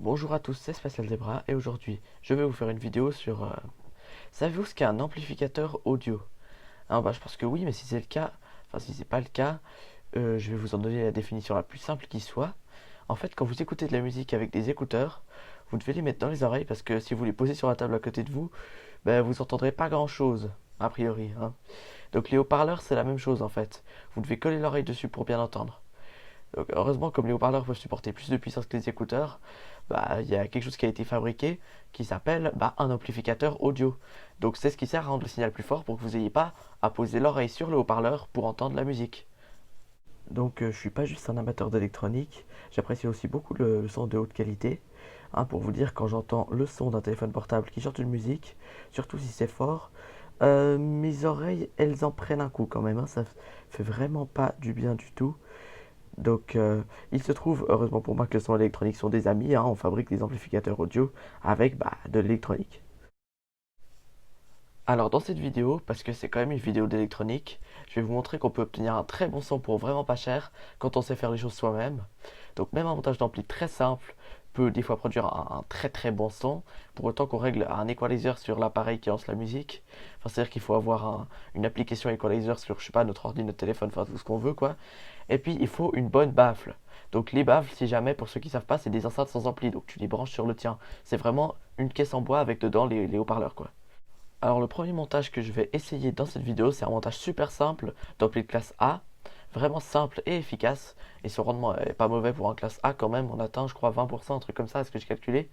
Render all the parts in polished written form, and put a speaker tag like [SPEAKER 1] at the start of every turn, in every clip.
[SPEAKER 1] Bonjour à tous, c'est Spatial Zebra et aujourd'hui je vais vous faire une vidéo sur savez-vous ce qu'est un amplificateur audio? Je pense que oui, mais si c'est le cas, enfin si c'est pas le cas, je vais vous en donner la définition la plus simple qui soit. En fait, quand vous écoutez de la musique avec des écouteurs, vous devez les mettre dans les oreilles parce que si vous les posez sur la table à côté de vous, ben, vous entendrez pas grand chose, a priori, hein. Donc les haut-parleurs c'est la même chose en fait. Vous devez coller l'oreille dessus pour bien entendre. Donc, heureusement, comme les haut-parleurs peuvent supporter plus de puissance que les écouteurs, il y a quelque chose qui a été fabriqué qui s'appelle un amplificateur audio. Donc c'est ce qui sert à rendre le signal plus fort pour que vous n'ayez pas à poser l'oreille sur le haut-parleur pour entendre la musique. Donc je suis pas juste un amateur d'électronique, j'apprécie aussi beaucoup le son de haute qualité. Pour vous dire, quand j'entends le son d'un téléphone portable qui chante une musique, surtout si c'est fort, mes oreilles elles en prennent un coup quand même, hein. Ça fait vraiment pas du bien du tout. Donc, il se trouve, heureusement pour moi, que le son et l'électronique sont des amis, hein. On fabrique des amplificateurs audio avec de l'électronique. Alors, dans cette vidéo, parce que c'est quand même une vidéo d'électronique, je vais vous montrer qu'on peut obtenir un très bon son pour vraiment pas cher quand on sait faire les choses soi-même. Donc, même un montage d'ampli très simple peut des fois produire un très très bon son, pour autant qu'on règle un equalizer sur l'appareil qui lance la musique. Enfin, c'est-à-dire qu'il faut avoir une application equalizer sur, je sais pas, notre ordi, notre téléphone, enfin tout ce qu'on veut, quoi. Et puis, il faut une bonne baffle. Donc, les baffles, si jamais, pour ceux qui savent pas, c'est des enceintes sans ampli. Donc, tu les branches sur le tien. C'est vraiment une caisse en bois avec dedans les haut-parleurs, quoi. Alors, le premier montage que je vais essayer dans cette vidéo, c'est un montage super simple d'ampli de classe A. Vraiment simple et efficace. Et son rendement est pas mauvais pour un classe A quand même. On atteint, je crois, 20%, un truc comme ça, est-ce que j'ai calculé.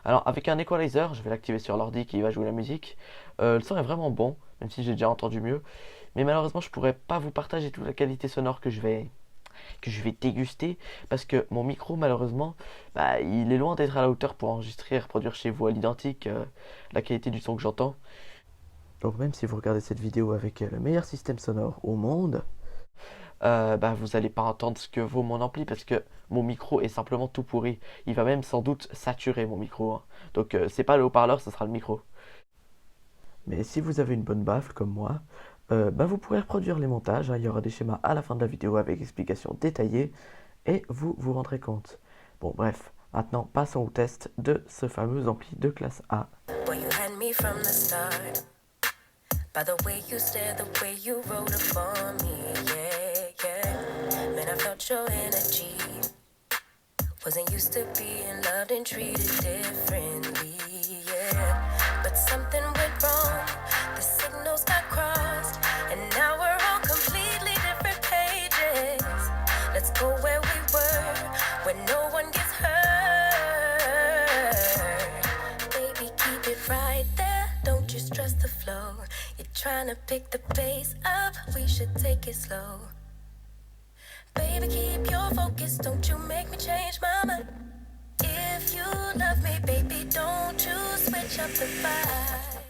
[SPEAKER 1] Alors, avec un equalizer, je vais l'activer sur l'ordi qui va jouer la musique. Le son est vraiment bon, même si j'ai déjà entendu mieux. Mais malheureusement, je pourrais pas vous partager toute la qualité sonore que je vais déguster parce que mon micro malheureusement il est loin d'être à la hauteur pour enregistrer et reproduire chez vous à l'identique la qualité du son que j'entends. Donc même si vous regardez cette vidéo avec le meilleur système sonore au monde, vous n'allez pas entendre ce que vaut mon ampli parce que mon micro est simplement tout pourri. Il va même sans doute saturer mon micro, hein. Donc c'est pas le haut-parleur, ce sera le micro. Mais si vous avez une bonne baffle comme moi, vous pourrez reproduire les montages, hein. Il y aura des schémas à la fin de la vidéo avec explications détaillées et vous vous rendrez compte. Bon, bref, maintenant passons au test de ce fameux ampli de classe A. Well, you had me from the start. By the way you stare, the way you wrote upon me, yeah, yeah. Man, I felt your energy. Wasn't used to being loved and treated differently, yeah. But something went wrong, the signals got crossed, and now we're on completely different pages. Let's go where we were, where no one gets hurt. Baby, keep it right there, don't you stress the flow. You're trying to pick the pace up, we should take it slow. Baby, keep your focus, don't you make me change my mind. If you love me, baby, don't you switch up the vibe.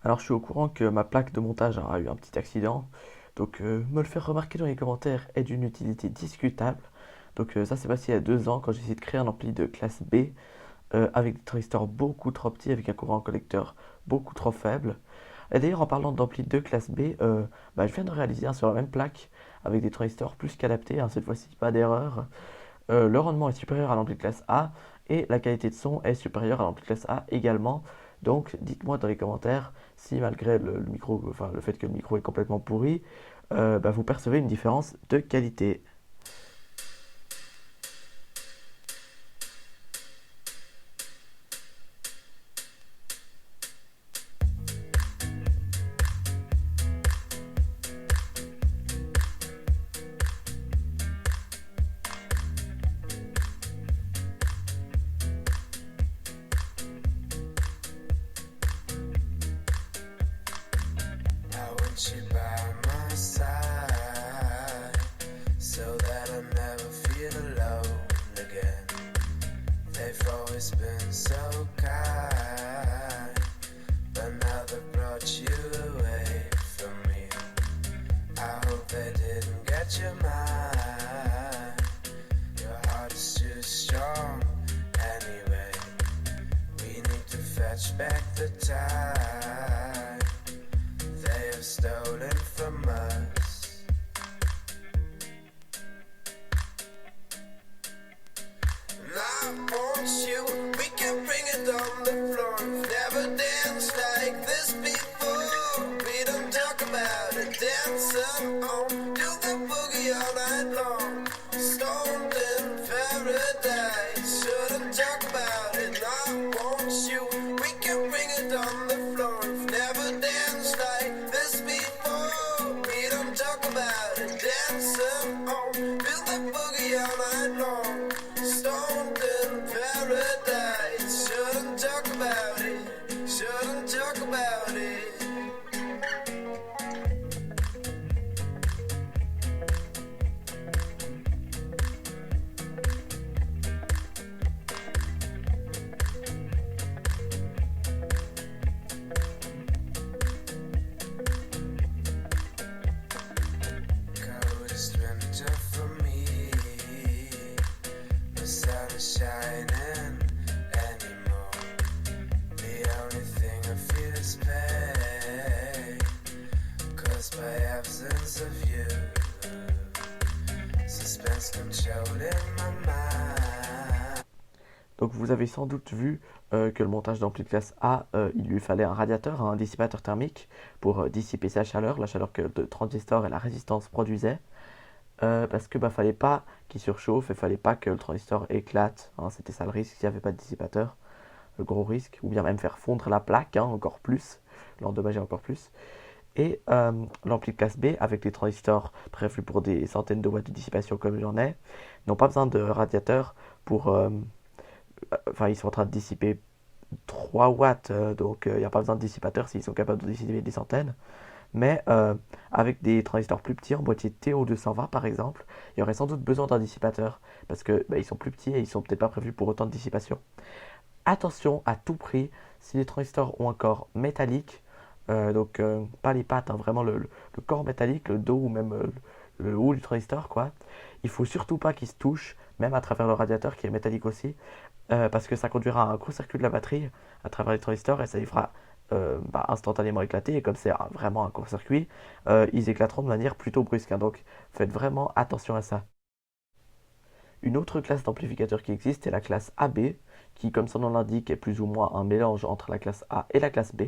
[SPEAKER 1] Alors je suis au courant que ma plaque de montage a eu un petit accident, donc me le faire remarquer dans les commentaires est d'une utilité discutable. Donc ça s'est passé il y a 2 ans quand j'ai essayé de créer un ampli de classe B avec des transistors beaucoup trop petits, avec un courant collecteur beaucoup trop faible. Et d'ailleurs, en parlant d'ampli de classe B, je viens de réaliser un sur la même plaque avec des transistors plus qu'adaptés, hein, cette fois-ci pas d'erreur. Le rendement est supérieur à l'ampli de classe A et la qualité de son est supérieure à l'ampli de classe A également. Donc dites-moi dans les commentaires si malgré le micro, enfin le fait que le micro est complètement pourri, vous percevez une différence de qualité. You by my side so that I never feel alone again. They've always been so kind, but now they brought you away from me. I hope they didn't get your mind. Your heart is too strong anyway. We need to fetch back the time they have stolen from us. And I want you
[SPEAKER 2] Never danced like this before. We don't talk about it. Dancing on to the boogie all night long. Stoned in paradise. Shouldn't talk about it. I want you. We can bring it on the floor. We've never danced like this before. We don't talk about it. Dancing on to the boogie all night long. Stoned in paradise. Shouldn't talk about it. Shouldn't talk about it. Code is stranger for me. No sun is shining anymore. The only thing I feel is pain, caused by absence of you. Suspense controlling my mind.
[SPEAKER 1] Donc vous avez sans doute vu que le montage d'ampli classe A, il lui fallait un radiateur, un dissipateur thermique pour dissiper sa chaleur, la chaleur que le transistor et la résistance produisaient. Parce que fallait pas qu'il surchauffe et fallait pas que le transistor éclate, hein, c'était ça le risque s'il n'y avait pas de dissipateur, le gros risque, ou bien même faire fondre la plaque, hein, encore plus, l'endommager encore plus. Et l'ampli de classe B, avec les transistors prévus pour des centaines de watts de dissipation comme j'en ai, n'ont pas besoin de radiateur pour... Enfin, ils sont en train de dissiper 3 watts, donc il n'y a pas besoin de dissipateur s'ils sont capables de dissiper des centaines. Mais avec des transistors plus petits, en boîtier TO220 par exemple, il y aurait sans doute besoin d'un dissipateur, parce que ils sont plus petits et ils sont peut-être pas prévus pour autant de dissipation. Attention à tout prix, si les transistors ont un corps métallique, donc pas les pattes, hein, vraiment le corps métallique, le dos ou même le haut du transistor, quoi. Il faut surtout pas qu'ils se touchent, même à travers le radiateur qui est métallique aussi, parce que ça conduira à un court-circuit de la batterie à travers les transistors et ça les fera instantanément éclater. Et comme c'est vraiment un court-circuit, ils éclateront de manière plutôt brusque, hein, donc faites vraiment attention à ça. Une autre classe d'amplificateurs qui existe est la classe AB, qui, comme son nom l'indique, est plus ou moins un mélange entre la classe A et la classe B.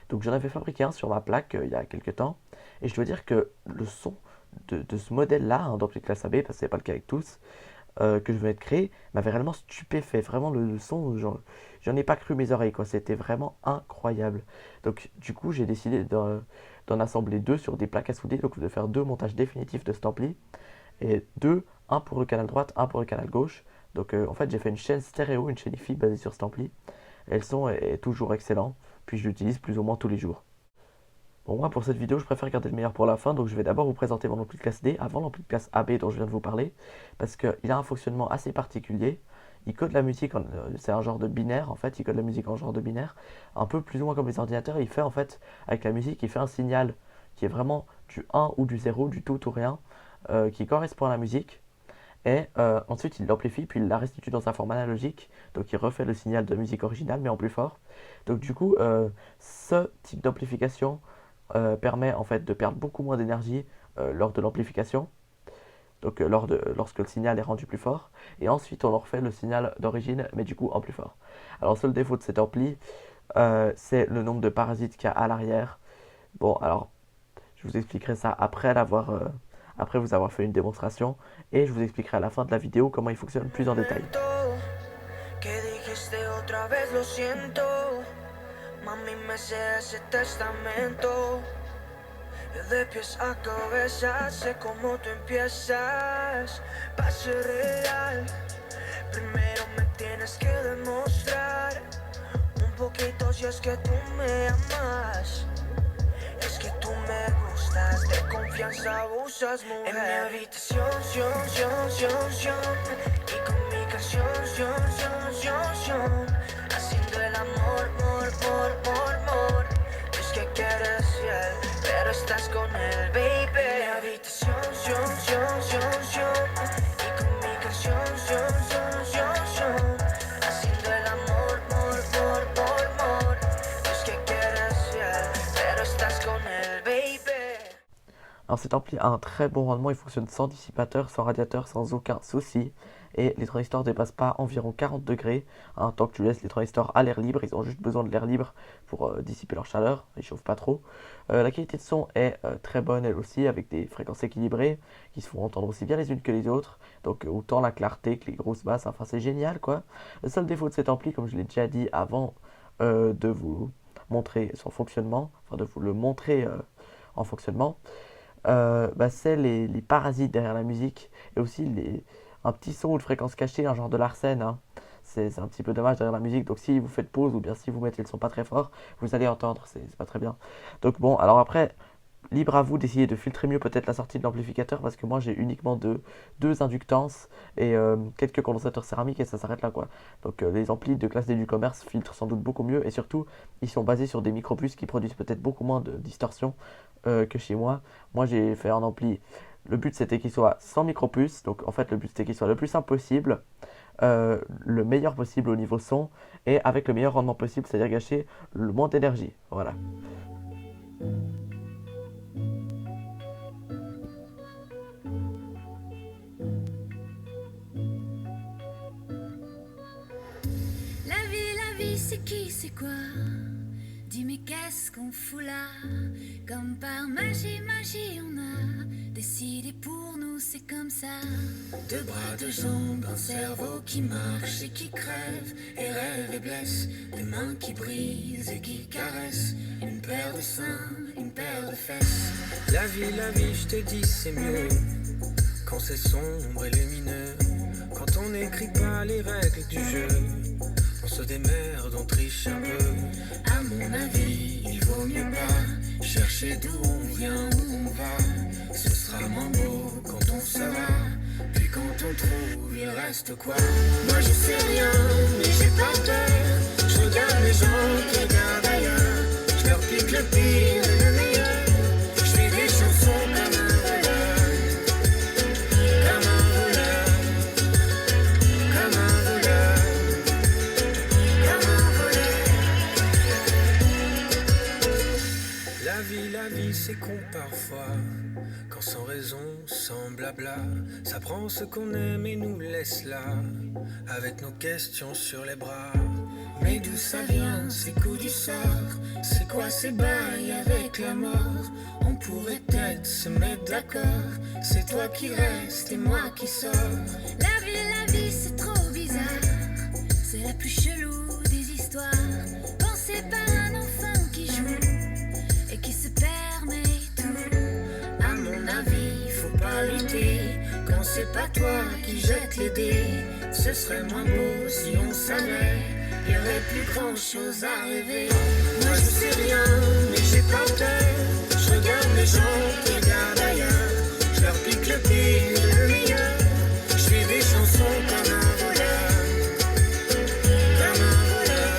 [SPEAKER 1] Donc j'en avais fabriqué un sur ma plaque il y a quelques temps, et je dois dire que le son de ce modèle-là, hein, d'ampli de classe AB, parce que c'est pas le cas avec tous, que je venais de créer, m'avait réellement stupéfait. Vraiment le son, j'en ai pas cru mes oreilles, quoi. C'était vraiment incroyable. Donc du coup j'ai décidé d'en assembler deux sur des plaques à souder, donc de faire deux montages définitifs de cet ampli, et deux, un pour le canal droite, un pour le canal gauche. Donc en fait j'ai fait une chaîne stéréo, une chaîne hi-fi basée sur cet ampli, et le son est toujours excellent, puis je l'utilise plus ou moins tous les jours. Bon, moi pour cette vidéo je préfère garder le meilleur pour la fin, donc je vais d'abord vous présenter mon ampli de classe D avant l'ampli de classe AB dont je viens de vous parler, parce qu'il a un fonctionnement assez particulier. Il code la musique, c'est un genre de binaire en fait, il code la musique en genre de binaire, un peu plus ou moins comme les ordinateurs. Il fait en fait, avec la musique, il fait un signal qui est vraiment du 1 ou du 0, du tout ou rien, qui correspond à la musique. Et ensuite il l'amplifie, puis il la restitue dans sa forme analogique, donc il refait le signal de musique originale mais en plus fort. Donc du coup, ce type d'amplification permet en fait de perdre beaucoup moins d'énergie lors de l'amplification, donc lorsque le signal est rendu plus fort, et ensuite on en refait le signal d'origine mais du coup en plus fort. Alors seul défaut de cet ampli, c'est le nombre de parasites qu'il y a à l'arrière. Bon, alors je vous expliquerai ça après vous avoir fait une démonstration, et je vous expliquerai à la fin de la vidéo comment il fonctionne plus en détail.
[SPEAKER 2] Mami, me sé ese testamento. De pies a cabeza, sé cómo tú empiezas. Pa' ser real, primero me tienes que demostrar un poquito si es que tú me amas. Es que tú me gustas, de confianza abusas, mujer. En mi habitación, y con mi canción, haciendo el amor. Es que quieres fiel, pero estás con él, baby. En mi habitación, y con mi canción, haciendo el amor. Es que quieres fiel, pero estás con él, baby.
[SPEAKER 1] Alors cet ampli a un très bon rendement, il fonctionne sans dissipateur, sans radiateur, sans aucun souci. et les transistors ne dépassent pas environ 40 degrés, hein, tant que tu laisses les transistors à l'air libre. Ils ont juste besoin de l'air libre pour dissiper leur chaleur, ils ne chauffent pas trop. La qualité de son est très bonne elle aussi, avec des fréquences équilibrées qui se font entendre aussi bien les unes que les autres, donc autant la clarté que les grosses basses, enfin c'est génial quoi. Le seul défaut de cet ampli, comme je l'ai déjà dit avant de vous montrer son fonctionnement, enfin de vous le montrer en fonctionnement, c'est les parasites derrière la musique et aussi un petit son ou de fréquence cachée, un genre de Larsen, hein. C'est un petit peu dommage derrière la musique, donc si vous faites pause ou bien si vous mettez le son pas très fort, vous allez entendre, c'est pas très bien. Donc bon, alors après, libre à vous d'essayer de filtrer mieux peut-être la sortie de l'amplificateur, parce que moi j'ai uniquement deux inductances et quelques condensateurs céramiques et ça s'arrête là quoi. Donc les amplis de classe D du commerce filtrent sans doute beaucoup mieux et surtout ils sont basés sur des microbus qui produisent peut-être beaucoup moins de distorsion que chez moi. Moi j'ai fait un ampli, le but c'était qu'il soit sans micropuce, donc en fait le but c'était qu'il soit le plus simple possible, le meilleur possible au niveau son et avec le meilleur rendement possible, c'est-à-dire gâcher le moins d'énergie. Voilà.
[SPEAKER 2] La vie, c'est qui, c'est quoi? Dis mais qu'est-ce qu'on fout là? Comme par magie, on a décidé pour nous, c'est comme ça. Deux bras, deux jambes, un cerveau qui marche et qui crève et rêve et blesse, des mains qui brisent et qui caressent, une paire de seins, une paire de fesses. La vie, je te dis c'est mieux quand c'est sombre et lumineux, quand on n'écrit pas les règles du jeu. On se démerde, on triche un peu. À mon avis, il vaut mieux pas chercher d'où on vient, où on va. Ce sera moins beau quand on saura. Puis quand on trouve, il reste quoi? Moi je sais rien, mais j'ai pas peur. Je regarde les gens qui regardent ailleurs. Je leur pique le pire et le meilleur. Je fais des chansons comme un voleur. Comme un voleur. Comme un voleur. La vie, c'est con parfois, quand sans raison, sans blabla, ça prend ce qu'on aime et nous laisse là, avec nos questions sur les bras. Mais d'où ça vient, ces coups du sort? C'est quoi ces bails avec la mort? On pourrait peut-être se mettre d'accord. C'est toi qui restes et moi qui sors. La vie, c'est trop bizarre. C'est la plus chelou des histoires. Pensez par un enfant qui joue et qui se permet tout. À mon avis, faut pas lutter quand c'est pas toi qui jette les dés. Ce serait moins beau si on savait. Y aurait plus grand chose à rêver. Moi je sais rien, mais j'ai pas peur. Je regarde les gens qui regardent ailleurs. Je leur pique le pire et le meilleur. Je fais des chansons comme un voleur. Comme un voleur.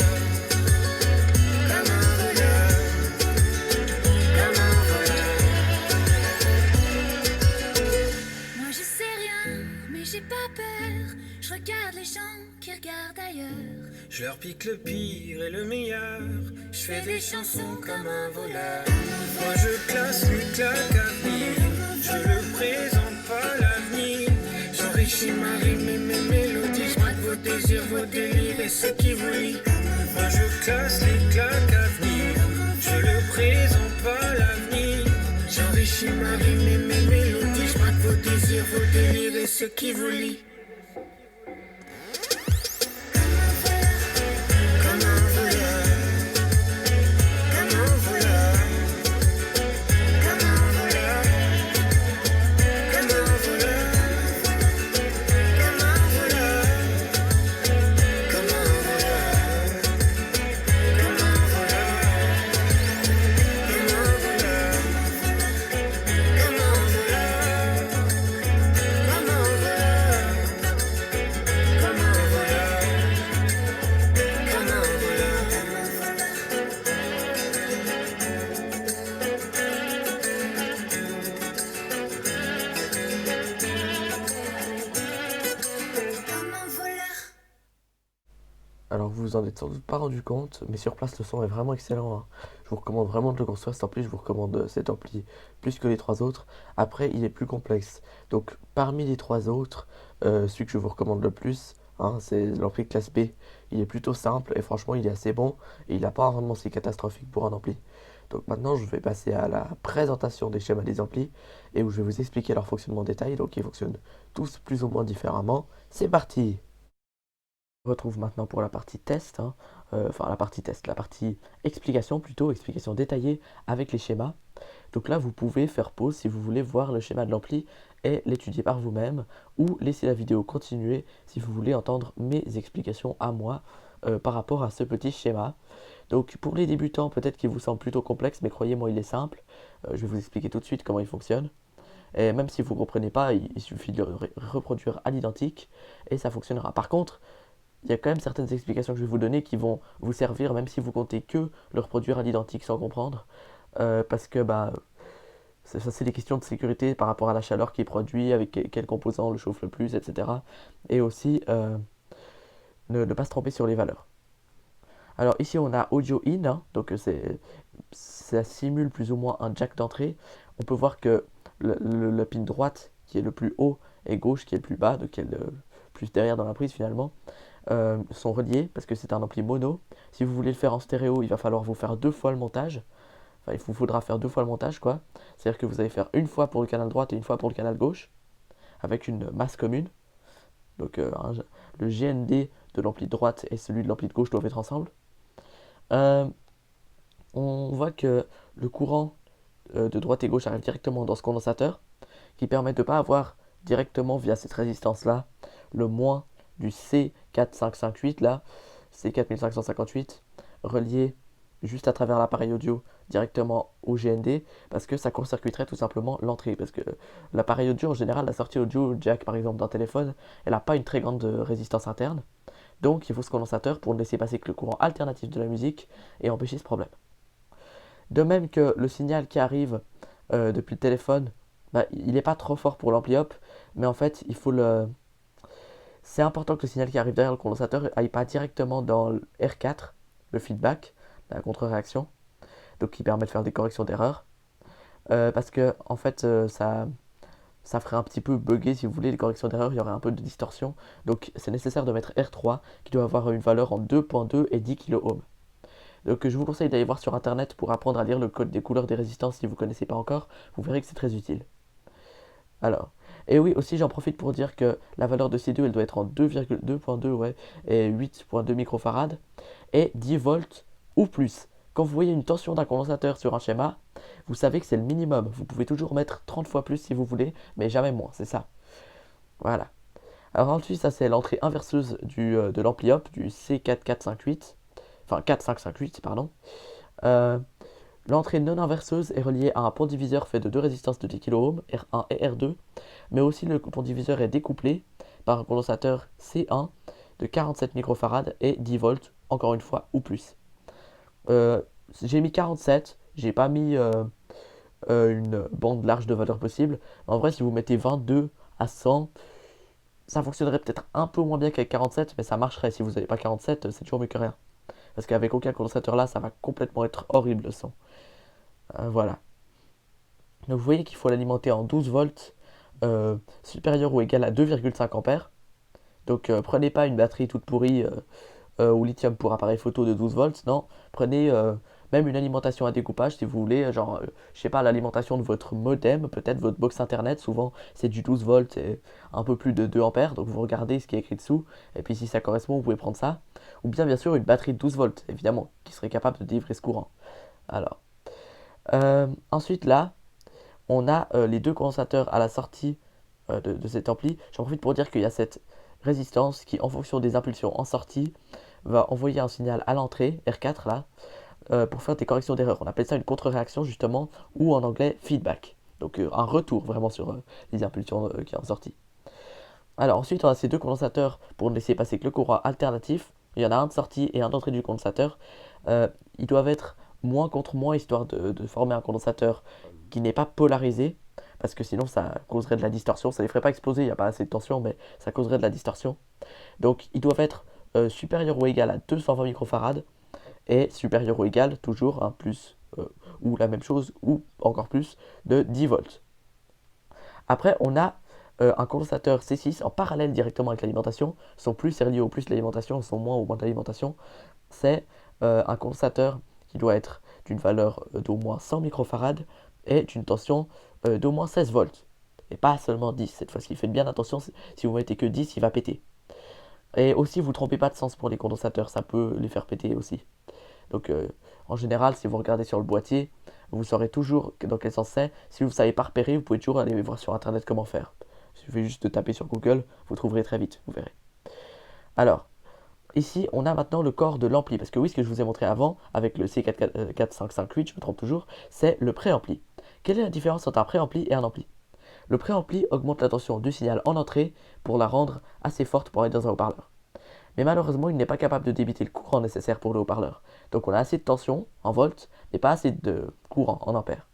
[SPEAKER 2] Comme un voleur. Comme un voleur. Moi je sais rien, mais j'ai pas peur. Je regarde les gens qui regardent ailleurs. Je leur pique le pire et le meilleur. Je fais des chansons comme un voleur. Moi je classe les claques à venir. Je le présente pas l'avenir. J'enrichis ma rime et mes mélodies. Je braque vos désirs, vos délires et ce qui vous lie. Moi je classe les claques à venir. Je le présente pas l'avenir. J'enrichis ma rime et mes mélodies. Je braque vos désirs, vos délires et ce qui vous lie.
[SPEAKER 1] Alors vous vous en êtes sans doute pas rendu compte, mais sur place le son est vraiment excellent, hein. Je vous recommande vraiment de le construire cet ampli, je vous recommande cet ampli plus que les trois autres. Après, il est plus complexe. Donc parmi les trois autres, celui que je vous recommande le plus, hein, c'est l'ampli classe B. Il est plutôt simple et franchement il est assez bon et il n'a pas un rendement si catastrophique pour un ampli. Donc maintenant je vais passer à la présentation des schémas des amplis et où je vais vous expliquer leur fonctionnement en détail. Donc ils fonctionnent tous plus ou moins différemment. C'est parti! On retrouve maintenant pour la partie test, hein, enfin la partie test, la partie explication plutôt, explication détaillée avec les schémas. Donc là, vous pouvez faire pause si vous voulez voir le schéma de l'ampli et l'étudier par vous-même, ou laisser la vidéo continuer si vous voulez entendre mes explications à moi par rapport à ce petit schéma. Donc pour les débutants, peut-être qu'il vous semble plutôt complexe, mais croyez-moi, il est simple. Je vais vous expliquer tout de suite comment il fonctionne. Et même si vous ne comprenez pas, il suffit de le reproduire à l'identique et ça fonctionnera. Par contre, il y a quand même certaines explications que je vais vous donner qui vont vous servir même si vous comptez que le reproduire à l'identique sans comprendre. Parce que bah, ça c'est des questions de sécurité par rapport à la chaleur qui est produite, avec quel composant le chauffe le plus, etc. Et aussi ne pas se tromper sur les valeurs. Alors ici on a audio in, hein, donc ça simule plus ou moins un jack d'entrée. On peut voir que la pin droite qui est le plus haut et gauche qui est le plus bas, donc qui est le plus derrière dans la prise finalement, sont reliés parce que c'est un ampli mono. Si vous voulez le faire en stéréo, il va falloir vous faire deux fois le montage. Enfin, il vous faudra faire deux fois le montage, quoi. C'est-à-dire que vous allez faire une fois pour le canal droit et une fois pour le canal gauche, avec une masse commune. Donc le GND de l'ampli de droite et celui de l'ampli de gauche doivent être ensemble. Euh, on voit que le courant de droite et gauche arrive directement dans ce condensateur, qui permet de ne pas avoir directement via cette résistance-là le moins du C4558 là, C4558, relié juste à travers l'appareil audio directement au GND, parce que ça court-circuiterait tout simplement l'entrée. Parce que l'appareil audio, en général, la sortie audio jack par exemple d'un téléphone, elle n'a pas une très grande résistance interne. Donc il faut ce condensateur pour ne laisser passer que le courant alternatif de la musique et empêcher ce problème. De même que le signal qui arrive depuis le téléphone, bah, il n'est pas trop fort pour l'ampli up, mais en fait, c'est important que le signal qui arrive derrière le condensateur aille pas directement dans le R4, le feedback, la contre-réaction, donc qui permet de faire des corrections d'erreurs, parce que en fait, ça ferait un petit peu bugger si vous voulez les corrections d'erreurs, il y aurait un peu de distorsion, donc c'est nécessaire de mettre R3 qui doit avoir une valeur en 2.2 et 10 kΩ. Donc je vous conseille d'aller voir sur internet pour apprendre à lire le code des couleurs des résistances si vous ne connaissez pas encore, vous verrez que c'est très utile. Alors, et oui, aussi j'en profite pour dire que la valeur de C2 elle doit être en 2,2.2 ouais, et 8.2 microfarad et 10 volts ou plus. Quand vous voyez une tension d'un condensateur sur un schéma, vous savez que c'est le minimum. Vous pouvez toujours mettre 30 fois plus si vous voulez, mais jamais moins, c'est ça. Voilà. Alors ensuite, ça c'est l'entrée inverseuse de l'ampli up, du C4458, enfin 4558, pardon. Euh, L'entrée non inverseuse est reliée à un pont diviseur fait de deux résistances de 10 kΩ, R1 et R2, mais aussi le pont diviseur est découplé par un condensateur C1 de 47 microfarad et 10 volts, encore une fois, ou plus. Euh, j'ai mis 47, j'ai pas mis une bande large de valeurs possible. En vrai, si vous mettez 22 à 100, ça fonctionnerait peut-être un peu moins bien qu'avec 47, mais ça marcherait. Si vous n'avez pas 47, c'est toujours mieux que rien. Parce qu'avec aucun condensateur là, ça va complètement être horrible le son. Voilà. Donc vous voyez qu'il faut l'alimenter en 12 volts supérieur ou égal à 2,5 ampères. Donc prenez pas une batterie toute pourrie au lithium pour appareil photo de 12 volts, non. Prenez même une alimentation à découpage si vous voulez, genre, je sais pas, l'alimentation de votre modem, peut-être votre box internet, souvent c'est du 12 volts et un peu plus de 2 ampères, donc vous regardez ce qui est écrit dessous, et puis si ça correspond, vous pouvez prendre ça. Ou bien sûr une batterie de 12 volts, évidemment, qui serait capable de délivrer ce courant. Alors, ensuite là, on a les deux condensateurs à la sortie de cet ampli. J'en profite pour dire qu'il y a cette résistance qui, en fonction des impulsions en sortie, va envoyer un signal à l'entrée, R4 là, pour faire des corrections d'erreur. On appelle ça une contre-réaction justement, ou en anglais feedback. Donc un retour vraiment sur les impulsions qui sont en sortie. Alors ensuite on a ces deux condensateurs pour ne laisser passer que le courant alternatif. Il y en a un de sortie et un d'entrée du condensateur. Ils doivent être moins contre moins histoire de former un condensateur qui n'est pas polarisé. Parce que sinon ça causerait de la distorsion. Ça ne les ferait pas exploser, il n'y a pas assez de tension, mais ça causerait de la distorsion. Donc ils doivent être supérieur ou égal à 220 microfarad et supérieur ou égal, toujours, hein, plus ou la même chose ou encore plus, de 10 volts. Après, on a un condensateur C6 en parallèle directement avec l'alimentation. Son plus est relié au plus de l'alimentation, son moins au moins de l'alimentation. C'est un condensateur qui doit être d'une valeur d'au moins 100 microfarad et d'une tension d'au moins 16 volts. Et pas seulement 10 cette fois-ci. Faites bien attention, si vous mettez que 10, il va péter. Et aussi, vous ne trompez pas de sens pour les condensateurs, ça peut les faire péter aussi. Donc en général, si vous regardez sur le boîtier, vous saurez toujours dans quel sens c'est. Si vous ne savez pas repérer, vous pouvez toujours aller voir sur internet comment faire. Il suffit juste de taper sur Google, vous trouverez très vite, vous verrez. Alors, ici, on a maintenant le corps de l'ampli. Parce que oui, ce que je vous ai montré avant, avec le C4558, je me trompe toujours, c'est le préampli. Quelle est la différence entre un préampli et un ampli? Le préampli augmente la tension du signal en entrée pour la rendre assez forte pour être dans un haut-parleur. Mais malheureusement, il n'est pas capable de débiter le courant nécessaire pour le haut-parleur. Donc on a assez de tension en volts, mais pas assez de courant en ampères.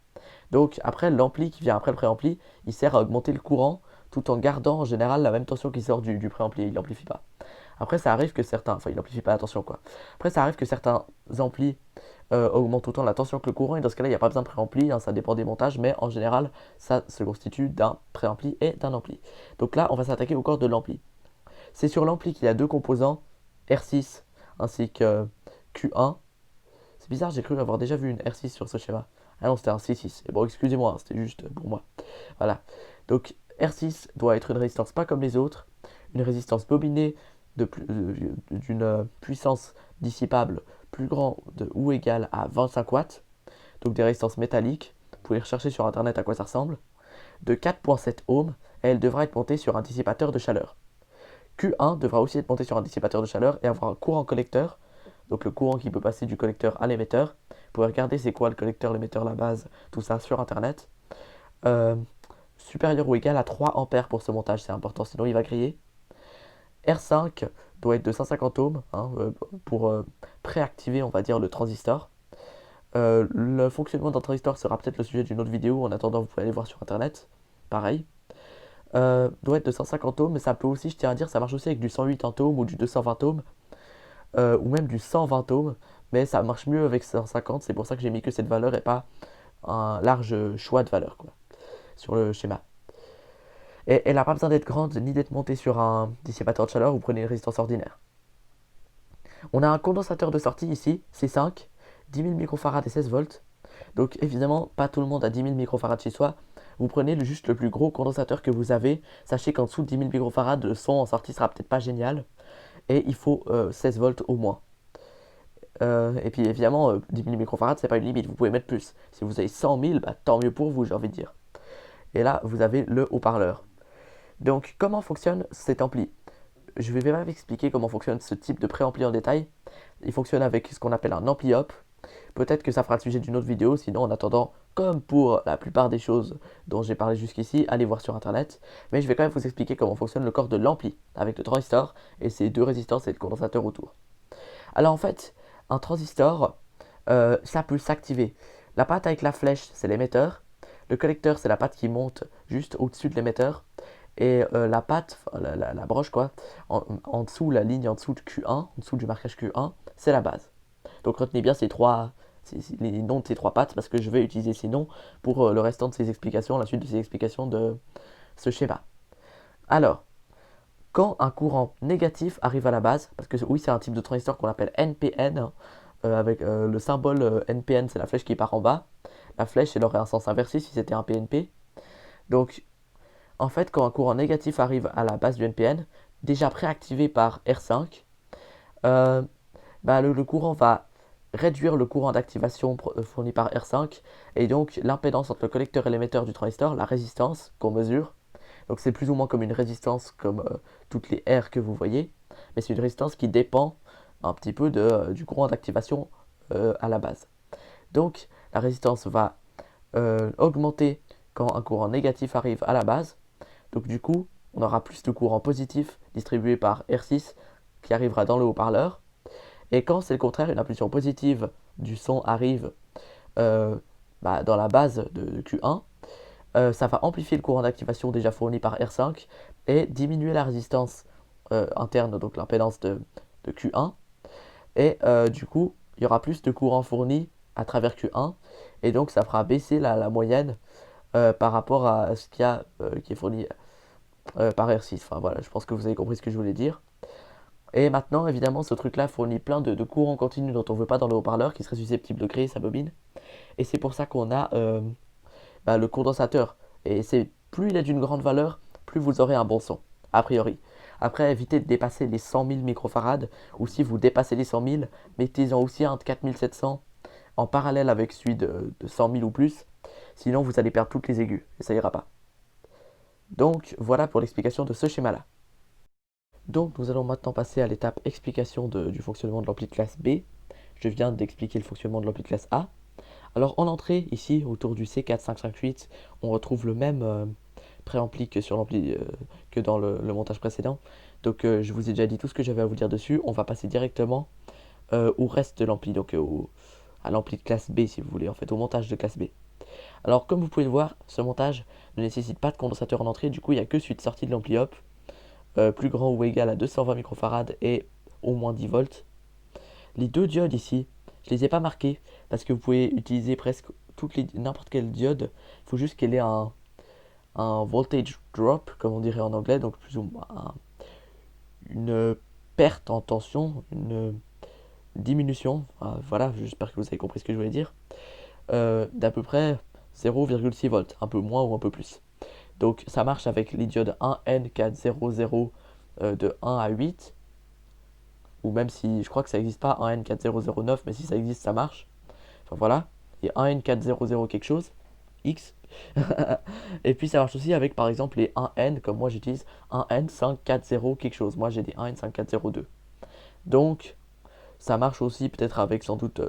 [SPEAKER 1] Donc après, l'ampli qui vient après le préampli, il sert à augmenter le courant tout en gardant en général la même tension qui sort du préampli, il n'amplifie pas. Après, ça arrive que certains, enfin il n'amplifie pas la tension quoi. Après, ça arrive que certains amplis augmentent autant la tension que le courant, et dans ce cas-là, il n'y a pas besoin de préampli, hein, ça dépend des montages, mais en général, ça se constitue d'un préampli et d'un ampli. Donc là, on va s'attaquer au corps de l'ampli. C'est sur l'ampli qu'il y a deux composants, R6 ainsi que Q1. C'est bizarre, j'ai cru avoir déjà vu une R6 sur ce schéma. Ah non, c'était un C6. Et bon, excusez-moi, hein, c'était juste pour moi. Voilà. Donc R6 doit être une résistance pas comme les autres, une résistance bobinée d'une puissance dissipable plus grande ou égale à 25 watts. Donc des résistances métalliques. Vous pouvez rechercher sur internet à quoi ça ressemble. De 4,7 ohms, et elle devra être montée sur un dissipateur de chaleur. Q1 devra aussi être monté sur un dissipateur de chaleur et avoir un courant collecteur, donc le courant qui peut passer du collecteur à l'émetteur. Vous pouvez regarder c'est quoi le collecteur, l'émetteur, la base, tout ça sur internet. Supérieur ou égal à 3 ampères pour ce montage, c'est important, sinon il va griller. R5 doit être de 150 ohms hein, pour préactiver, on va dire, le transistor. Le fonctionnement d'un transistor sera peut-être le sujet d'une autre vidéo, en attendant vous pouvez aller voir sur internet, pareil. Doit être de 150 ohms, mais ça peut aussi, je tiens à dire, ça marche aussi avec du 180 ohms ou du 220 ohms, ou même du 120 ohms, mais ça marche mieux avec 150, c'est pour ça que j'ai mis que cette valeur et pas un large choix de valeurs quoi, sur le schéma. Et elle n'a pas besoin d'être grande ni d'être montée sur un dissipateur de chaleur, vous prenez une résistance ordinaire. On a un condensateur de sortie ici, C5, 10 000 microfarad et 16 volts. Donc évidemment, pas tout le monde a 10 000 microfarad chez soi. Vous prenez juste le plus gros condensateur que vous avez. Sachez qu'en dessous de 10 000 microfarad, le son en sortie sera peut-être pas génial. Et il faut 16 volts au moins. Et puis évidemment, 10 000 microfarad, c'est pas une limite. Vous pouvez mettre plus. Si vous avez 100 000, bah, tant mieux pour vous, j'ai envie de dire. Et là, vous avez le haut-parleur. Donc comment fonctionne cet ampli? Je vais même expliquer comment fonctionne ce type de préampli en détail. Il fonctionne avec ce qu'on appelle un ampli-op. Peut-être que ça fera le sujet d'une autre vidéo, sinon en attendant, comme pour la plupart des choses dont j'ai parlé jusqu'ici, allez voir sur internet. Mais je vais quand même vous expliquer comment fonctionne le corps de l'ampli, avec le transistor et ses deux résistances et le condensateur autour. Alors en fait, un transistor, ça peut s'activer. La patte avec la flèche, c'est l'émetteur. Le collecteur, c'est la patte qui monte juste au-dessus de l'émetteur. Et la patte, la broche quoi, en dessous, la ligne en dessous de Q1, en dessous du marquage Q1, c'est la base. Donc retenez bien les noms de ces trois pattes parce que je vais utiliser ces noms pour le restant de ces explications, la suite de ces explications de ce schéma. Alors, quand un courant négatif arrive à la base, parce que oui c'est un type de transistor qu'on appelle NPN, avec le symbole NPN c'est la flèche qui part en bas, la flèche elle aurait un sens inversé si c'était un PNP. Donc en fait quand un courant négatif arrive à la base du NPN, déjà préactivé par R5, le courant va réduire le courant d'activation fourni par R5 et donc l'impédance entre le collecteur et l'émetteur du transistor, la résistance qu'on mesure. Donc c'est plus ou moins comme une résistance comme toutes les R que vous voyez, mais c'est une résistance qui dépend un petit peu du courant d'activation à la base. Donc la résistance va augmenter quand un courant négatif arrive à la base. Donc du coup, on aura plus de courant positif distribué par R6 qui arrivera dans le haut-parleur. Et quand c'est le contraire, une impulsion positive du son arrive dans la base de Q1, ça va amplifier le courant d'activation déjà fourni par R5 et diminuer la résistance interne, donc l'impédance de Q1. Et du coup, il y aura plus de courant fourni à travers Q1. Et donc, ça fera baisser la moyenne par rapport à ce qu'il y a qui est fourni par R6. Enfin voilà, je pense que vous avez compris ce que je voulais dire. Et maintenant, évidemment, ce truc-là fournit plein de courants continus dont on ne veut pas dans le haut-parleur qui serait susceptible de créer sa bobine. Et c'est pour ça qu'on a le condensateur. Et c'est plus il est d'une grande valeur, plus vous aurez un bon son, a priori. Après, évitez de dépasser les 100 000 microfarads, ou si vous dépassez les 100 000, mettez-en aussi un de 4700 en parallèle avec celui de 100 000 ou plus. Sinon, vous allez perdre toutes les aigus, et ça ira pas. Donc, voilà pour l'explication de ce schéma-là. Donc, nous allons maintenant passer à l'étape explication du fonctionnement de l'ampli de classe B. Je viens d'expliquer le fonctionnement de l'ampli de classe A. Alors en entrée, ici, autour du C4558, on retrouve le même préampli que sur l'ampli que dans le montage précédent. Donc je vous ai déjà dit tout ce que j'avais à vous dire dessus. On va passer directement au reste de l'ampli, donc à l'ampli de classe B si vous voulez, en fait, au montage de classe B. Alors comme vous pouvez le voir, ce montage ne nécessite pas de condensateur en entrée, du coup il n'y a que celui de sortie de l'ampli up, plus grand ou égal à 220 microfarads et au moins 10 volts. Les deux diodes ici, je les ai pas marquées parce que vous pouvez utiliser presque n'importe quelle diode. Il faut juste qu'elle ait un voltage drop, comme on dirait en anglais, donc plus ou moins une perte en tension, une diminution. Voilà, j'espère que vous avez compris ce que je voulais dire. D'à peu près 0,6 volts, un peu moins ou un peu plus. Donc ça marche avec les diodes 1N400 de 1 à 8. Ou même si je crois que ça n'existe pas, 1N4009, mais si ça existe, ça marche. Enfin voilà, et 1N400 quelque chose, X. Et puis ça marche aussi avec par exemple les 1N, comme moi j'utilise 1N540 quelque chose. Moi j'ai des 1N5402. Donc ça marche aussi peut-être avec sans doute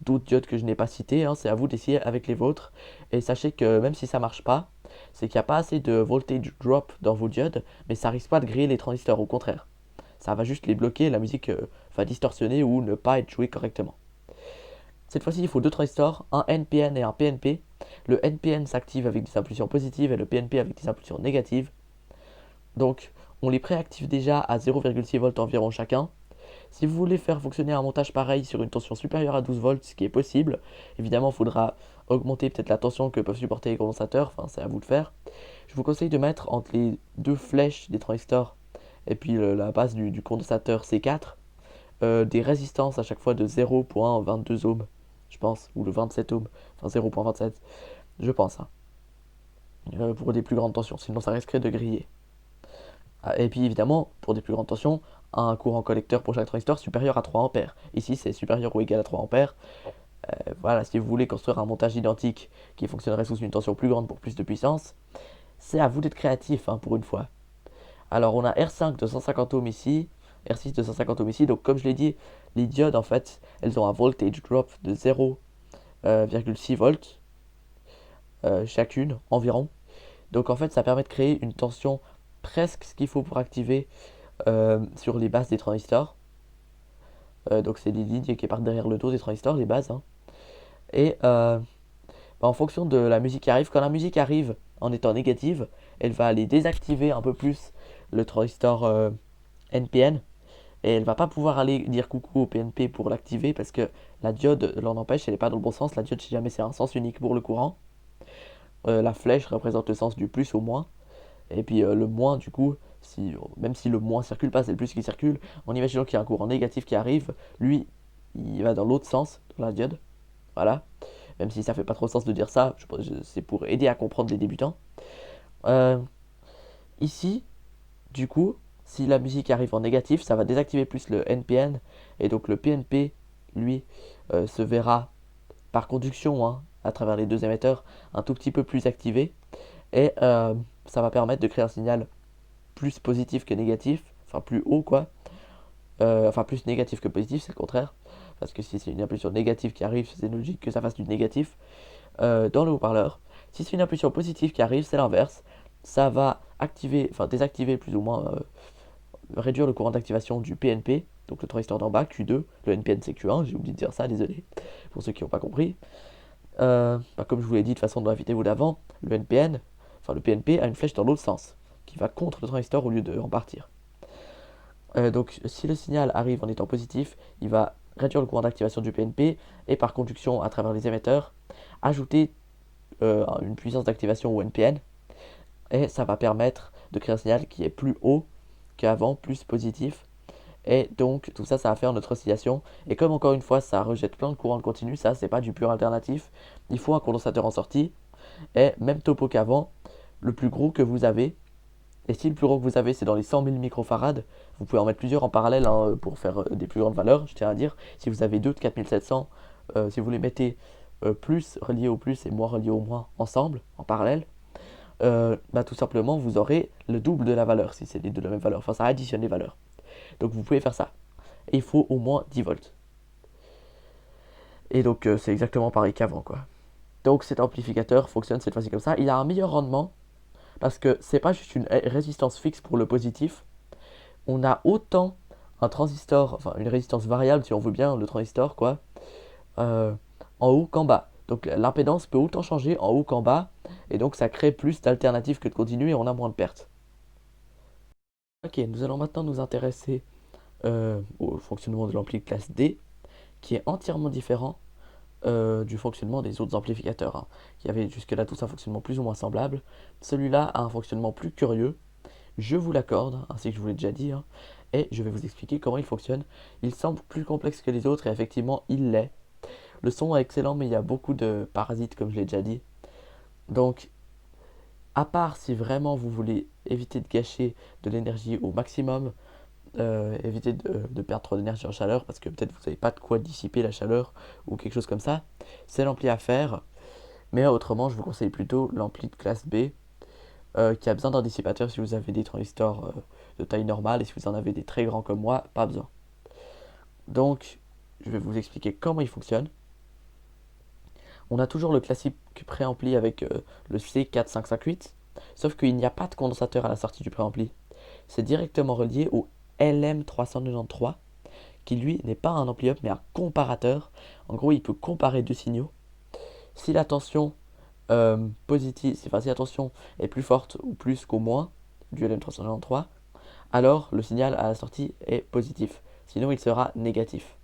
[SPEAKER 1] d'autres diodes que je n'ai pas citées. Hein. C'est à vous d'essayer avec les vôtres. Et sachez que même si ça marche pas, c'est qu'il n'y a pas assez de voltage drop dans vos diodes, mais ça risque pas de griller les transistors, au contraire. Ça va juste les bloquer, la musique va distorsionner ou ne pas être jouée correctement. Cette fois-ci, il faut deux transistors, un NPN et un PNP. Le NPN s'active avec des impulsions positives et le PNP avec des impulsions négatives. Donc, on les préactive déjà à 0,6 volts environ chacun. Si vous voulez faire fonctionner un montage pareil sur une tension supérieure à 12 volts, ce qui est possible, évidemment, il faudra augmenter peut-être la tension que peuvent supporter les condensateurs, enfin, c'est à vous de faire. Je vous conseille de mettre entre les deux flèches des transistors et puis la base du condensateur C4 des résistances à chaque fois de 0,22 ohms, je pense, ou le 27 ohms, enfin 0,27, je pense, hein, pour des plus grandes tensions, sinon ça risquerait de griller. Et puis évidemment, pour des plus grandes tensions, un courant collecteur pour chaque transistor supérieur à 3 ampères. Ici, c'est supérieur ou égal à 3 ampères. Voilà, si vous voulez construire un montage identique qui fonctionnerait sous une tension plus grande pour plus de puissance, c'est à vous d'être créatif, hein, pour une fois. Alors, on a R5 de 150 ohms ici, R6 de 150 ohms ici. Donc, comme je l'ai dit, les diodes, en fait, elles ont un voltage drop de 0,6 volts chacune, environ. Donc, en fait, ça permet de créer une tension presque ce qu'il faut pour activer sur les bases des transistors. Donc, c'est des lignes qui partent derrière le dos des transistors, les bases. Hein. Et en fonction de la musique qui arrive, quand la musique arrive en étant négative, elle va aller désactiver un peu plus le transistor NPN et elle va pas pouvoir aller dire coucou au PNP pour l'activer parce que la diode l'en empêche, elle n'est pas dans le bon sens. La diode, si jamais c'est un sens unique pour le courant, la flèche représente le sens du plus au moins. Et puis le moins, du coup, même si le moins circule pas, c'est le plus qui circule. En imaginant qu'il y a un courant négatif qui arrive, lui, il va dans l'autre sens, dans la diode. Voilà. Même si ça fait pas trop sens de dire ça, c'est pour aider à comprendre les débutants. Euh, Ici, du coup, si la musique arrive en négatif, ça va désactiver plus le NPN. Et donc le PNP, lui, se verra par conduction, hein, à travers les deux émetteurs, un tout petit peu plus activé. Et ça va permettre de créer un signal plus positif que négatif. Enfin, plus haut, quoi. Enfin, plus négatif que positif, c'est le contraire. Parce que si c'est une impulsion négative qui arrive, c'est logique que ça fasse du négatif dans le haut-parleur. Si c'est une impulsion positive qui arrive, c'est l'inverse. Ça va activer, enfin désactiver plus ou moins, réduire le courant d'activation du PNP, donc le transistor d'en bas, Q2. Le NPN c'est Q1, j'ai oublié de dire ça, désolé pour ceux qui n'ont pas compris. Comme je vous l'ai dit de façon dans la vidéo d'avant, le PNP a une flèche dans l'autre sens, qui va contre le transistor au lieu de en partir. Donc si le signal arrive en étant positif, il va réduire le courant d'activation du PNP et par conduction à travers les émetteurs, ajouter une puissance d'activation ou NPN et ça va permettre de créer un signal qui est plus haut qu'avant, plus positif. Et donc tout ça, ça va faire notre oscillation. Et comme encore une fois, ça rejette plein de courants de continu, ça c'est pas du pur alternatif. Il faut un condensateur en sortie. Et même topo qu'avant, le plus gros que vous avez. Et si le plus gros que vous avez c'est dans les 100 000 microfarads, vous pouvez en mettre plusieurs en parallèle hein, pour faire des plus grandes valeurs, je tiens à dire. Si vous avez deux de 4700, si vous les mettez plus reliés au plus et moins reliés au moins ensemble, en parallèle, bah, tout simplement vous aurez le double de la valeur si c'est les deux de la même valeur. Enfin, ça additionne les valeurs. Donc vous pouvez faire ça. Et il faut au moins 10 volts. Et donc c'est exactement pareil qu'avant quoi. Donc cet amplificateur fonctionne cette fois-ci comme ça. Il a un meilleur rendement parce que c'est pas juste une résistance fixe pour le positif. On a autant un transistor, enfin une résistance variable si on veut bien le transistor quoi, euh, en haut qu'en bas. Donc l'impédance peut autant changer en haut qu'en bas et donc ça crée plus d'alternatives que de continu et on a moins de pertes. Ok, nous allons maintenant nous intéresser au fonctionnement de l'ampli classe D qui est entièrement différent du fonctionnement des autres amplificateurs, hein, qui avaient jusque-là tous un fonctionnement plus ou moins semblable. Celui-là a un fonctionnement plus curieux, je vous l'accorde, ainsi que je vous l'ai déjà dit, hein, et je vais vous expliquer comment il fonctionne. Il semble plus complexe que les autres, et effectivement, il l'est. Le son est excellent, mais il y a beaucoup de parasites, comme je l'ai déjà dit. Donc, à part si vraiment vous voulez éviter de gâcher de l'énergie au maximum, éviter de perdre trop d'énergie en chaleur, parce que peut-être vous n'avez pas de quoi dissiper la chaleur, ou quelque chose comme ça, c'est l'ampli à faire. Mais autrement, je vous conseille plutôt l'ampli de classe B, qui a besoin d'un dissipateur si vous avez des transistors de taille normale, et si vous en avez des très grands comme moi, pas besoin. Donc, je vais vous expliquer comment il fonctionne. On a toujours le classique préampli avec le C4558, sauf qu'il n'y a pas de condensateur à la sortie du préampli. C'est directement relié au LM393, qui lui n'est pas un ampli-up mais un comparateur. En gros, il peut comparer deux signaux. Si la tension positive, si la tension est plus forte ou plus qu'au moins du LM393, alors le signal à la sortie est positif. Sinon, il sera négatif.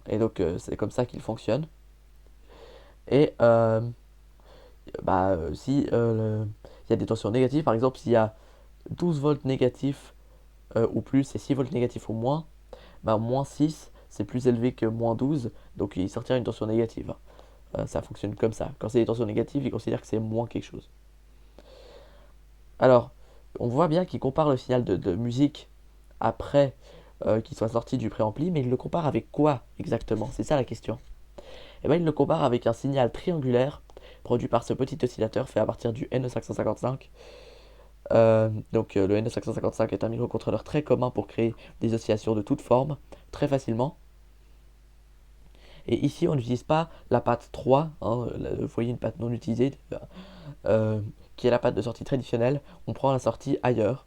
[SPEAKER 1] Et donc, c'est comme ça qu'il fonctionne. Et si il y a des tensions négatives, par exemple, s'il y a 12 volts négatifs ou plus et 6 volts négatifs ou moins, bah, moins 6 c'est plus élevé que moins 12, donc il sortira une tension négative. Ça fonctionne comme ça. Quand c'est des tensions négatives, il considère que c'est moins quelque chose. Alors, on voit bien qu'il compare le signal de musique après qu'il soit sorti du préampli, mais il le compare avec quoi exactement? C'est ça la question. Et bien, il le compare avec un signal triangulaire produit par ce petit oscillateur fait à partir du NE555. Le NE555 est un microcontrôleur très commun pour créer des oscillations de toutes formes, très facilement. Et ici, on n'utilise pas la patte 3, hein, vous voyez une patte non utilisée, qui est la patte de sortie traditionnelle. On prend la sortie ailleurs,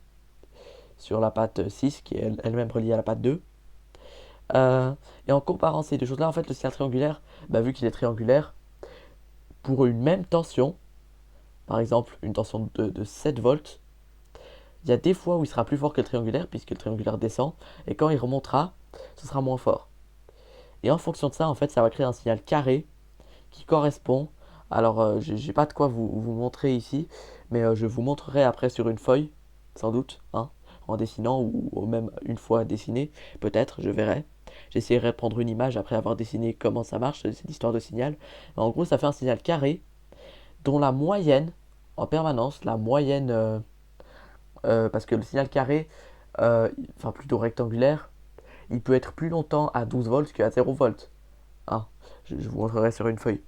[SPEAKER 1] sur la patte 6, qui est elle-même reliée à la patte 2. Et en comparant ces deux choses-là, en fait, le signal triangulaire, bah, vu qu'il est triangulaire, pour une même tension, par exemple une tension de 7 volts, il y a des fois où il sera plus fort que le triangulaire, puisque le triangulaire descend, et quand il remontera, ce sera moins fort. Et en fonction de ça, en fait, ça va créer un signal carré qui correspond. Alors, j'ai pas de quoi vous montrer ici, mais je vous montrerai après sur une feuille, sans doute, hein, en dessinant ou même une fois dessiné, peut-être, je verrai. J'essaierai de prendre une image après avoir dessiné comment ça marche, cette histoire de signal. Mais en gros, ça fait un signal carré dont la moyenne, en permanence, la moyenne, parce que le signal carré, enfin plutôt rectangulaire, il peut être plus longtemps à 12 volts qu'à 0 volts. Hein, je vous montrerai sur une feuille.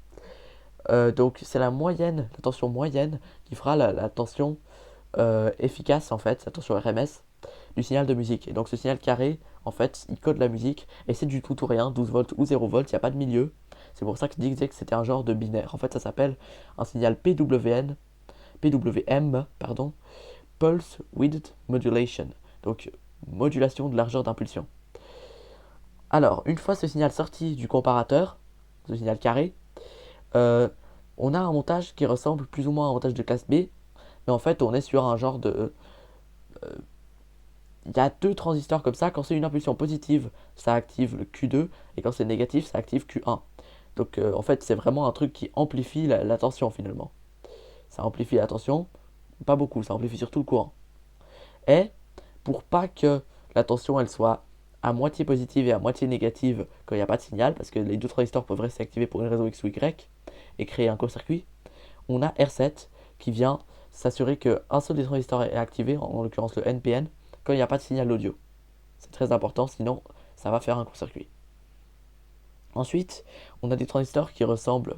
[SPEAKER 1] Donc c'est la moyenne, la tension moyenne qui fera la tension efficace en fait, la tension RMS du signal de musique. Et donc ce signal carré, en fait, il code la musique et c'est du tout ou rien, 12 volts ou 0 volts, il n'y a pas de milieu. C'est pour ça que je disais que c'était un genre de binaire. En fait, ça s'appelle un signal PWM, pardon, Pulse Width Modulation. Donc modulation de largeur d'impulsion. Alors, une fois ce signal sorti du comparateur, ce signal carré, euh, on a un montage qui ressemble plus ou moins à un montage de classe B, mais en fait on est sur un genre de... il y a deux transistors comme ça. Quand c'est une impulsion positive, ça active le Q2, et quand c'est négatif, ça active Q1. Donc en fait, c'est vraiment un truc qui amplifie la tension finalement. Ça amplifie la tension, pas beaucoup, ça amplifie surtout le courant. Et pour pas que la tension elle soit à moitié positive et à moitié négative quand il n'y a pas de signal, parce que les deux transistors peuvent rester activés pour une raison X ou Y et créer un court-circuit, on a R7 qui vient s'assurer qu'un seul des transistors est activé, en l'occurrence le NPN, quand il n'y a pas de signal audio. C'est très important, sinon ça va faire un court-circuit. Ensuite, on a des transistors qui ressemblent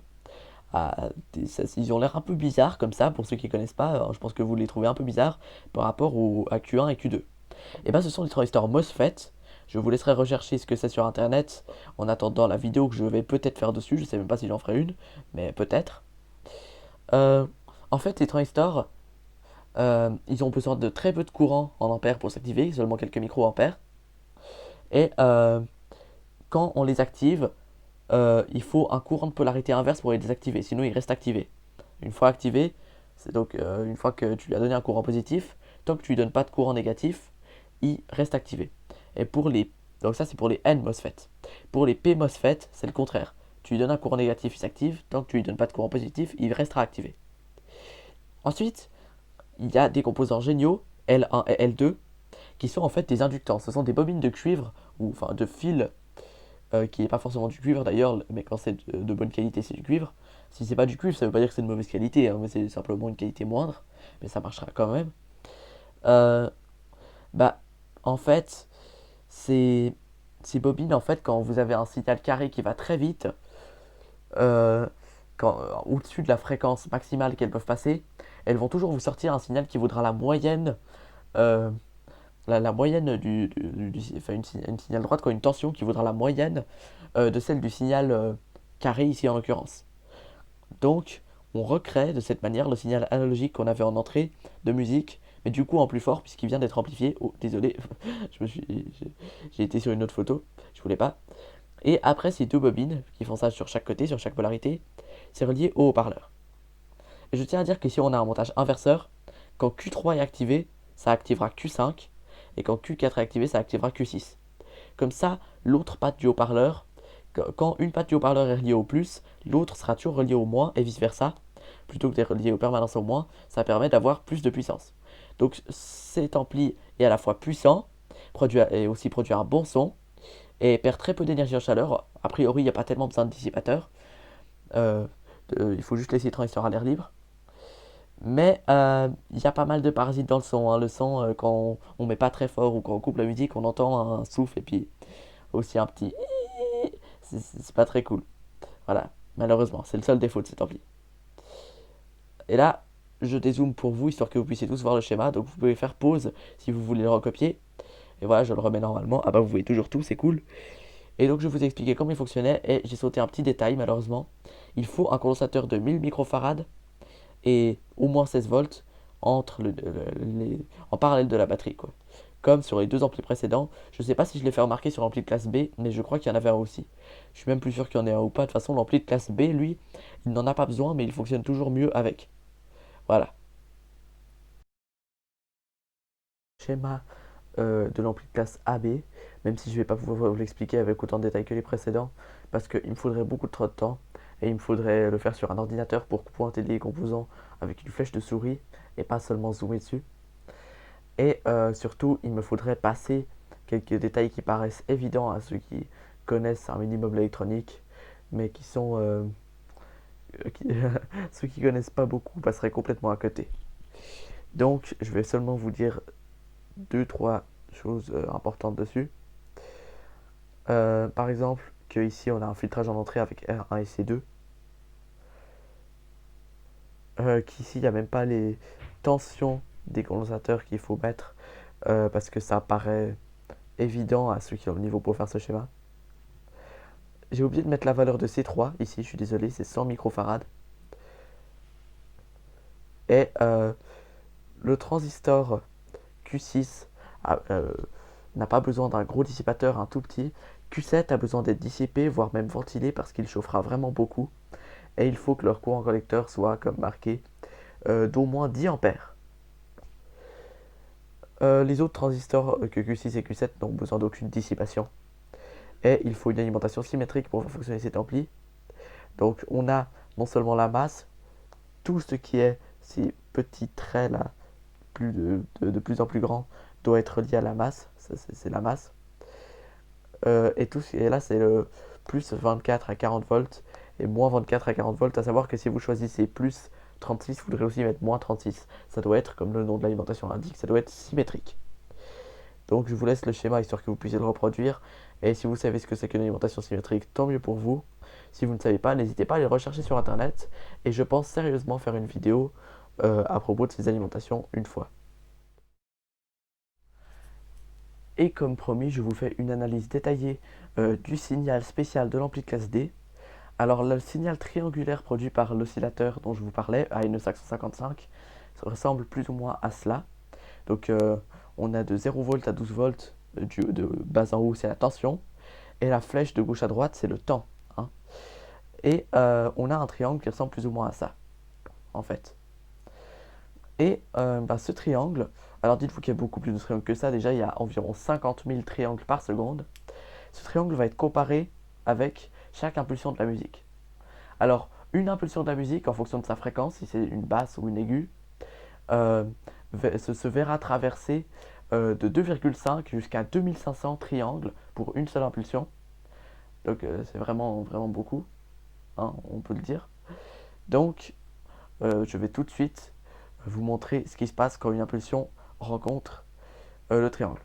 [SPEAKER 1] ils ont l'air un peu bizarres comme ça, pour ceux qui ne connaissent pas, je pense que vous les trouvez un peu bizarres par rapport à Q1 et Q2. Et bien ce sont des transistors MOSFET. Je vous laisserai rechercher ce que c'est sur internet en attendant la vidéo que je vais peut-être faire dessus. Je ne sais même pas si j'en ferai une, mais peut-être. Euh, En fait, les transistors, ils ont besoin de très peu de courant en ampères pour s'activer, seulement quelques microampères. Et quand on les active, il faut un courant de polarité inverse pour les désactiver, sinon ils restent activés. Une fois activé, c'est donc une fois que tu lui as donné un courant positif, tant que tu lui donnes pas de courant négatif, il reste activé. Et donc ça c'est pour les N MOSFET. Pour les P MOSFET, c'est le contraire. Tu lui donnes un courant négatif, il s'active. Tant que tu lui donnes pas de courant positif, il restera activé. Ensuite, il y a des composants géniaux, L1 et L2, qui sont en fait des inductants. Ce sont des bobines de cuivre, ou enfin de fil qui n'est pas forcément du cuivre d'ailleurs, mais quand c'est de bonne qualité, c'est du cuivre. Si c'est pas du cuivre, ça veut pas dire que c'est de mauvaise qualité, hein, mais c'est simplement une qualité moindre, mais ça marchera quand même. Euh, Bah, en fait, ces, ces bobines, en fait, quand vous avez un signal carré qui va très vite, euh, au-dessus de la fréquence maximale qu'elles peuvent passer, elles vont toujours vous sortir un signal qui vaudra la moyenne, euh, la moyenne enfin une signal droite, quoi, une tension qui vaudra la moyenne de celle du signal carré ici en l'occurrence. Donc, on recrée de cette manière le signal analogique qu'on avait en entrée de musique, mais du coup en plus fort puisqu'il vient d'être amplifié. Oh, désolé, j'ai été sur une autre photo, je voulais pas. Et après ces deux bobines qui font ça sur chaque côté, sur chaque polarité, c'est relié au haut-parleur. Et je tiens à dire que si on a un montage inverseur, quand Q3 est activé, ça activera Q5, et quand Q4 est activé, ça activera Q6. Comme ça, l'autre patte du haut-parleur, quand une patte du haut-parleur est reliée au plus, l'autre sera toujours reliée au moins et vice-versa. Plutôt que d'être relié aux permanences au moins, ça permet d'avoir plus de puissance. Donc cet ampli est à la fois puissant, et aussi produit un bon son, et perd très peu d'énergie en chaleur. A priori, il n'y a pas tellement besoin de dissipateur. Euh, il faut juste laisser les transistors à l'air libre. Mais il y a pas mal de parasites dans le son, hein. Le son, quand on met pas très fort ou quand on coupe la musique, on entend un souffle et puis aussi un petit. C'est pas très cool. Voilà, malheureusement, c'est le seul défaut de cet ampli. Et là, je dézoome pour vous, histoire que vous puissiez tous voir le schéma. Donc vous pouvez faire pause si vous voulez le recopier. Et voilà, je le remets normalement. Ah bah vous voyez toujours tout, c'est cool. Et donc je vais vous expliquer comment il fonctionnait. Et j'ai sauté un petit détail, malheureusement. Il faut un condensateur de 1000 microfarads et au moins 16 volts en parallèle de la batterie, quoi. Comme sur les deux amplis précédents. Je ne sais pas si je l'ai fait remarquer sur l'ampli de classe B, mais je crois qu'il y en avait un aussi. Je suis même plus sûr qu'il y en ait un ou pas. De toute façon, l'ampli de classe B, lui, il n'en a pas besoin, mais il fonctionne toujours mieux avec. Voilà. Schéma de l'ampli de classe AB, même si je ne vais pas pouvoir vous l'expliquer avec autant de détails que les précédents, parce qu'il me faudrait beaucoup trop de temps, et il me faudrait le faire sur un ordinateur pour pointer les composants avec une flèche de souris, et pas seulement zoomer dessus. Et surtout, il me faudrait passer quelques détails qui paraissent évidents à ceux qui connaissent un minimum l'électronique, mais qui sont... qui- ceux qui connaissent pas beaucoup passeraient complètement à côté. Donc, je vais seulement vous dire deux, trois choses importantes dessus. Par exemple, qu'ici on a un filtrage en entrée avec R1 et C2. Qu'ici il n'y a même pas les tensions des condensateurs qu'il faut mettre parce que ça paraît évident à ceux qui ont le niveau pour faire ce schéma. J'ai oublié de mettre la valeur de C3 ici, je suis désolé, c'est 100 microfarads. Et le transistor Q6 n'a pas besoin d'un gros dissipateur, un tout petit. Q7 a besoin d'être dissipé, voire même ventilé parce qu'il chauffera vraiment beaucoup. Et il faut que leur courant collecteur soit, comme marqué, d'au moins 10 ampères. Les autres transistors que Q6 et Q7 n'ont besoin d'aucune dissipation. Et il faut une alimentation symétrique pour faire fonctionner cet ampli. Donc on a non seulement la masse, tout ce qui est ces petits traits là, de plus en plus grands, doit être lié à la masse. C'est la masse. Et tout ce qui est là, c'est le plus 24 à 40 volts et moins 24 à 40 volts. À savoir que si vous choisissez plus 36, vous voudrez aussi mettre moins 36. Ça doit être, comme le nom de l'alimentation l'indique, ça doit être symétrique. Donc je vous laisse le schéma histoire que vous puissiez le reproduire. Et si vous savez ce que c'est qu'une alimentation symétrique, tant mieux pour vous. Si vous ne savez pas, n'hésitez pas à les rechercher sur internet. Et je pense sérieusement faire une vidéo à propos de ces alimentations une fois. Et comme promis, je vous fais une analyse détaillée du signal spécial de l'ampli classe D. Alors le signal triangulaire produit par l'oscillateur dont je vous parlais, AN555, ça ressemble plus ou moins à cela. Donc on a de 0 volts à 12 volts, de bas en haut c'est la tension, et la flèche de gauche à droite c'est le temps. Hein. Et on a un triangle qui ressemble plus ou moins à ça, en fait. Et ce triangle, alors dites-vous qu'il y a beaucoup plus de triangles que ça, déjà il y a environ 50 000 triangles par seconde. Ce triangle va être comparé avec chaque impulsion de la musique. Alors, une impulsion de la musique, en fonction de sa fréquence, si c'est une basse ou une aiguë, se verra traverser de 2,5 jusqu'à 2500 triangles pour une seule impulsion. Donc c'est vraiment, vraiment beaucoup, hein, on peut le dire. Donc, je vais tout de suite vous montrer ce qui se passe quand une impulsion rencontre le triangle.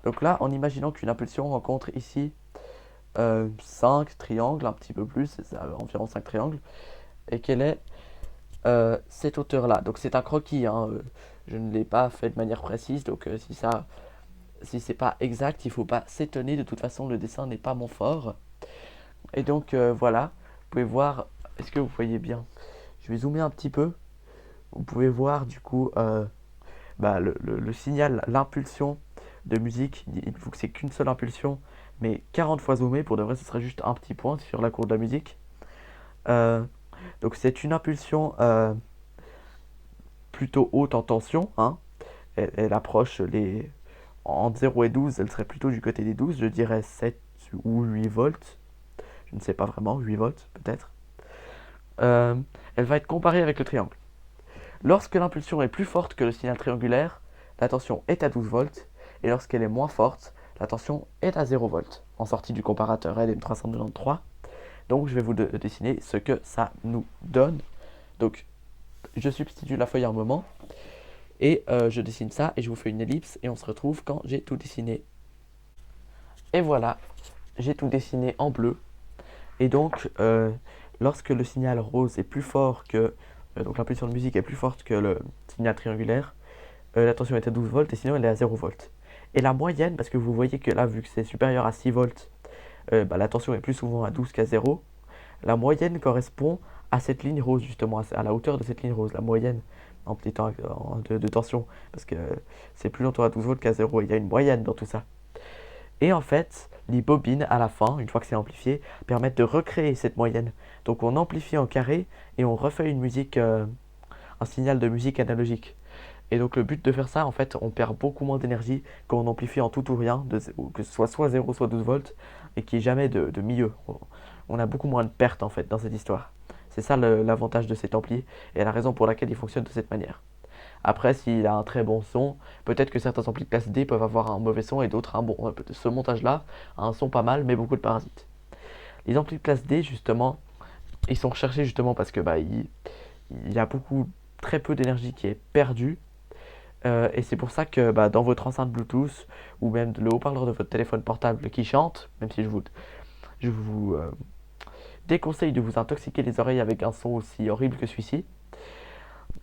[SPEAKER 1] Donc là, en imaginant qu'une impulsion rencontre ici 5 triangles, un petit peu plus, c'est environ 5 triangles, et quelle est cette hauteur-là. Donc c'est un croquis, hein, je ne l'ai pas fait de manière précise, donc si c'est pas exact, il ne faut pas s'étonner, de toute façon le dessin n'est pas mon fort. Et donc voilà, vous pouvez voir, est-ce que vous voyez bien? Je vais zoomer un petit peu, vous pouvez voir du coup le signal, l'impulsion de musique, il faut que c'est qu'une seule impulsion, mais 40 fois zoomé, pour de vrai ce serait juste un petit point sur la courbe de la musique. Donc c'est une impulsion plutôt haute en tension, hein. Elle approche les... Entre 0 et 12, elle serait plutôt du côté des 12, je dirais 7 ou 8 volts. Je ne sais pas vraiment, 8 volts peut-être. Elle va être comparée avec le triangle. Lorsque l'impulsion est plus forte que le signal triangulaire, la tension est à 12 volts, et lorsqu'elle est moins forte, la tension est à 0 volts, en sortie du comparateur LM393. Donc je vais vous dessiner ce que ça nous donne. Donc je substitue la feuille un moment, et je dessine ça, et je vous fais une ellipse, et on se retrouve quand j'ai tout dessiné. Et voilà, j'ai tout dessiné en bleu. Et donc, lorsque le signal rose est plus fort que... donc l'impulsion de musique est plus forte que le signal triangulaire, la tension est à 12 volts et sinon elle est à 0 volts. Et la moyenne, parce que vous voyez que là, vu que c'est supérieur à 6 volts, la tension est plus souvent à 12 qu'à 0. La moyenne correspond à cette ligne rose, justement, à la hauteur de cette ligne rose, la moyenne en petit temps de tension, parce que c'est plus longtemps à 12 volts qu'à 0, il y a une moyenne dans tout ça. Et en fait, les bobines, à la fin, une fois que c'est amplifié, permettent de recréer cette moyenne. Donc on amplifie en carré et on refait une musique, un signal de musique analogique. Et donc le but de faire ça, en fait, on perd beaucoup moins d'énergie quand on amplifie en tout ou rien, que ce soit 0, soit 12 volts, et qu'il n'y ait jamais de milieu. On a beaucoup moins de pertes, en fait, dans cette histoire. C'est ça l'avantage de cet ampli, et la raison pour laquelle il fonctionne de cette manière. Après, s'il a un très bon son, peut-être que certains amplis de classe D peuvent avoir un mauvais son et d'autres un bon. Ce montage-là a un son pas mal, mais beaucoup de parasites. Les amplis de classe D, justement, ils sont recherchés justement parce que il y a très peu d'énergie qui est perdue. Et c'est pour ça que dans votre enceinte Bluetooth ou même le haut-parleur de votre téléphone portable qui chante, même si je vous déconseille de vous intoxiquer les oreilles avec un son aussi horrible que celui-ci,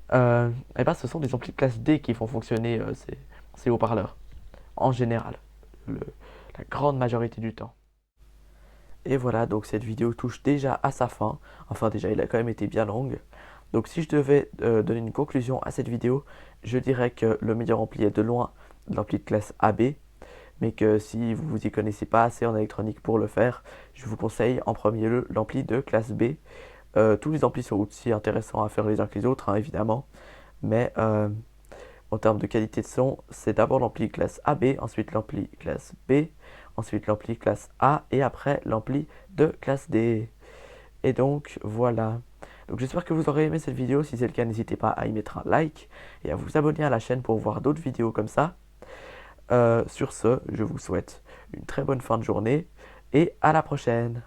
[SPEAKER 1] ce sont des amplis de classe D qui font fonctionner ces haut-parleurs, en général, la grande majorité du temps. Et voilà, donc cette vidéo touche déjà à sa fin. Enfin déjà, il a quand même été bien longue. Donc si je devais donner une conclusion à cette vidéo, je dirais que le meilleur ampli est de loin l'ampli de classe AB, mais que si vous vous y connaissez pas assez en électronique pour le faire, je vous conseille en premier lieu l'ampli de classe B. Tous les amplis sont aussi intéressants à faire les uns que les autres, hein, évidemment, mais En termes de qualité de son, c'est d'abord l'ampli classe AB, ensuite l'ampli classe B, ensuite l'ampli classe A et après l'ampli de classe D. Et donc voilà. Donc j'espère que vous aurez aimé cette vidéo. Si c'est le cas, n'hésitez pas à y mettre un like et à vous abonner à la chaîne pour voir d'autres vidéos comme ça. Sur ce, je vous souhaite une très bonne fin de journée et à la prochaine.